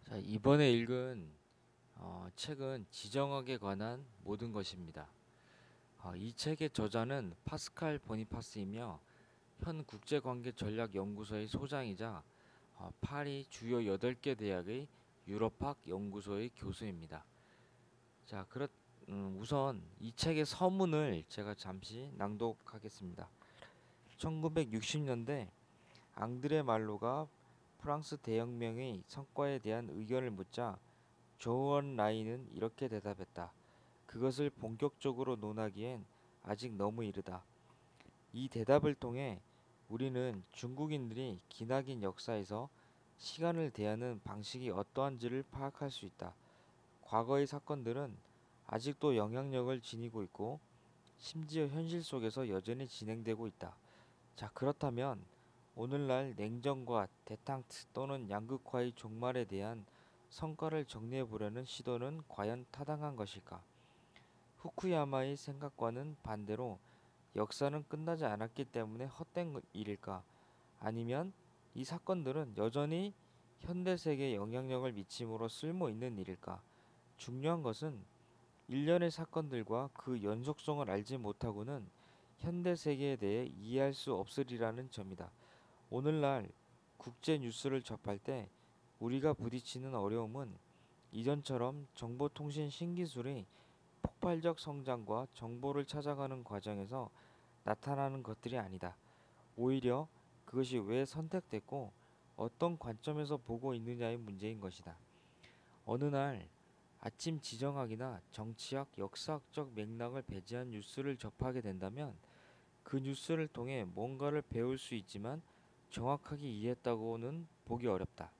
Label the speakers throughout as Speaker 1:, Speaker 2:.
Speaker 1: 자, 이번에 읽은 책은 지정학에 관한 모든 것입니다. 이 책의 저자는 파스칼 보니파스이며 현 국제관계전략연구소의 소장이자 파리 주요 8개 대학의 유럽학 연구소의 교수입니다. 자, 우선 이 책의 서문을 제가 잠시 낭독하겠습니다. 1960년대 앙드레 말로가 프랑스 대혁명의 성과에 대한 의견을 묻자 조언 라인은 이렇게 대답했다. 그것을 본격적으로 논하기엔 아직 너무 이르다. 이 대답을 통해 우리는 중국인들이 기나긴 역사에서 시간을 대하는 방식이 어떠한지를 파악할 수 있다. 과거의 사건들은 아직도 영향력을 지니고 있고 심지어 현실 속에서 여전히 진행되고 있다. 자, 그렇다면 오늘날 냉전과 대탕트 또는 양극화의 종말에 대한 성과를 정리해 보려는 시도는 과연 타당한 것일까? 후쿠야마의 생각과는 반대로 역사는 끝나지 않았기 때문에 헛된 일일까? 아니면 이 사건들은 여전히 현대 세계에 영향력을 미침으로 쓸모 있는 일일까? 중요한 것은 일련의 사건들과 그 연속성을 알지 못하고는 현대 세계에 대해 이해할 수 없으리라는 점이다. 오늘날 국제 뉴스를 접할 때 우리가 부딪히는 어려움은 이전처럼 정보통신 신기술의 폭발적 성장과 정보를 찾아가는 과정에서 나타나는 것들이 아니다. 오히려 그것이 왜 선택됐고 어떤 관점에서 보고 있느냐의 문제인 것이다. 어느 날 아침 지정학이나 정치학, 역사학적 맥락을 배제한 뉴스를 접하게 된다면 그 뉴스를 통해 뭔가를 배울 수 있지만 정확하게 이해했다고는 보기 어렵다.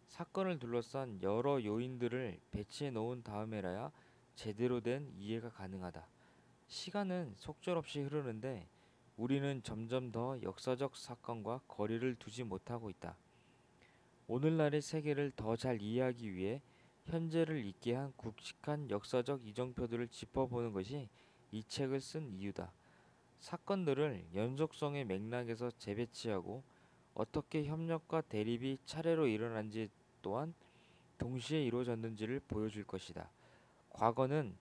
Speaker 1: 사건을 둘러싼 여러 요인들을 배치해 놓은 다음에라야 제대로 된 이해가 가능하다. 시간은 속절없이 흐르는데 우리는 점점 더 역사적 사건과 거리를 두지 못하고 있다. 오늘날의 세계를 더 잘 이해하기 위해 현재를 있게 한 굵직한 역사적 이정표들을 짚어보는 것이 이 책을 쓴 이유다. 사건들을 연속성의 맥락에서 재배치하고 어떻게 협력과 대립이 차례로 일어난지 또한 동시에 이루어졌는지를 보여줄 것이다. 과거는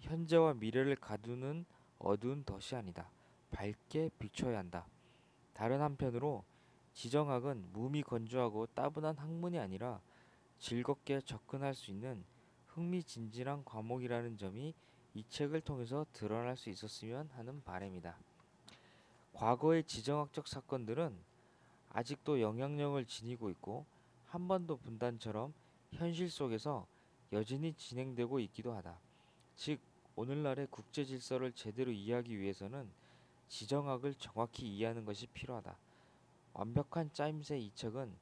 Speaker 1: 현재와 미래를 가두는 어두운 덫이 아니다. 밝게 비춰야 한다. 다른 한편으로 지정학은 무미 건조하고 따분한 학문이 아니라 즐겁게 접근할 수 있는 흥미진진한 과목이라는 점이 이 책을 통해서 드러날 수 있었으면 하는 바람이다. 과거의 지정학적 사건들은 아직도 영향력을 지니고 있고 한반도 분단처럼 현실 속에서 여전히 진행되고 있기도 하다. 즉, 오늘날의 국제 질서를 제대로 이해하기 위해서는 지정학을 정확히 이해하는 것이 필요하다. 완벽한 짜임새 이 책은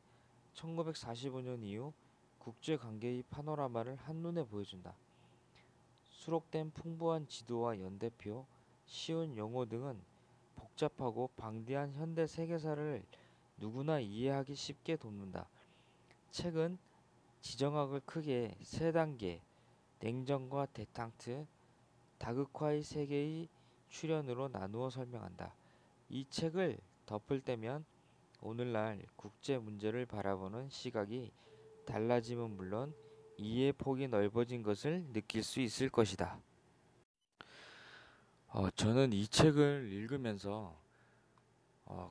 Speaker 1: 1945년 이후 국제 관계의 파노라마를 한눈에 보여준다. 수록된 풍부한 지도와 연대표, 쉬운 용어 등은 복잡하고 방대한 현대 세계사를 누구나 이해하기 쉽게 돕는다. 책은 지정학을 크게 세 단계, 냉전과 대탕트, 다극화의 세계의 출현으로 나누어 설명한다. 이 책을 덮을 때면 오늘날 국제 문제를 바라보는 시각이 달라짐은 물론 이해의 폭이 넓어진 것을 느낄 수 있을 것이다. 저는 이 책을 읽으면서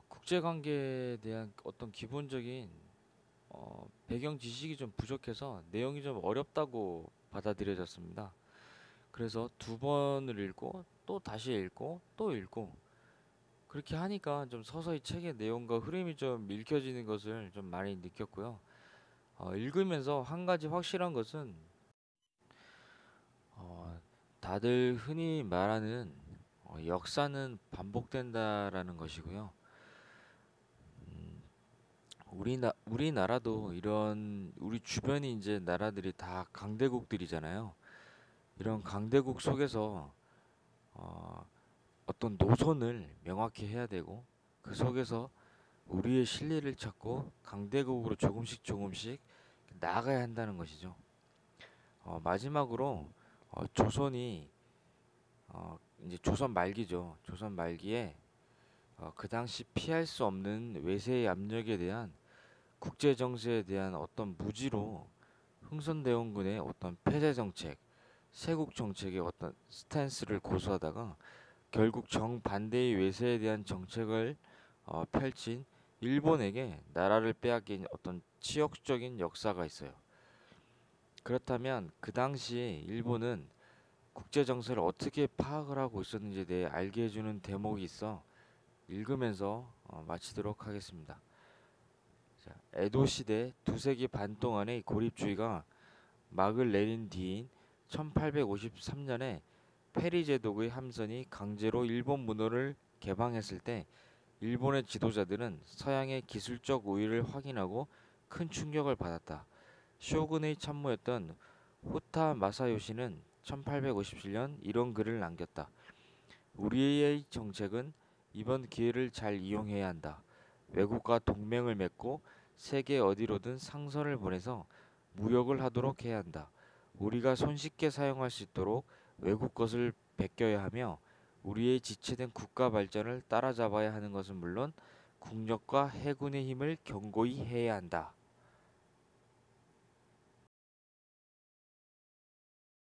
Speaker 1: 국제관계에 대한 어떤 기본적인 배경 지식이 좀 부족해서 내용이 좀 어렵다고 받아들여졌습니다. 그래서 두 번을 읽고 또 다시 읽고 또 읽고 그렇게 하니까 좀 서서히 책의 내용과 흐름이 좀 읽혀지는 것을 좀 많이 느꼈고요. 읽으면서 한 가지 확실한 것은 어, 다들 흔히 말하는 역사는 반복된다라는 것이고요. 음, 우리나라도 이런 우리 주변이 이제 나라들이 다 강대국들이잖아요. 이런 강대국 속에서 어, 어떤 노선을 명확히 해야 되고 그 속에서 우리의 실리를 찾고 강대국으로 조금씩 조금씩 나아가야 한다는 것이죠. 마지막으로 조선이 이제 조선 말기죠. 조선 말기에 그 당시 피할 수 없는 외세의 압력에 대한 국제 정세에 대한 어떤 무지로 흥선대원군의 어떤 폐쇄 정책, 세국 정책의 어떤 스탠스를 고수하다가 결국 정반대의 외세에 대한 정책을 펼친 일본에게 나라를 빼앗긴 어떤 치욕적인 역사가 있어요. 그렇다면 그 당시에 일본은 국제 정세를 어떻게 파악을 하고 있었는지에 대해 알게 해주는 대목이 있어 읽으면서 마치도록 하겠습니다. 자, 에도 시대 두세 기 반 동안의 고립주의가 막을 내린 뒤인 1853년에 페리 제독의 함선이 강제로 일본 문호를 개방했을 때 일본의 지도자들은 서양의 기술적 우위를 확인하고 큰 충격을 받았다. 쇼군의 참모였던 후타 마사요시는 1857년 이런 글을 남겼다. 우리의 정책은 이번 기회를 잘 이용해야 한다. 외국과 동맹을 맺고 세계 어디로든 상선을 보내서 무역을 하도록 해야 한다. 우리가 손쉽게 사용할 수 있도록 외국 것을 베껴야 하며 우리의 지체된 국가 발전을 따라잡아야 하는 것은 물론 국력과 해군의 힘을 견고히 해야 한다.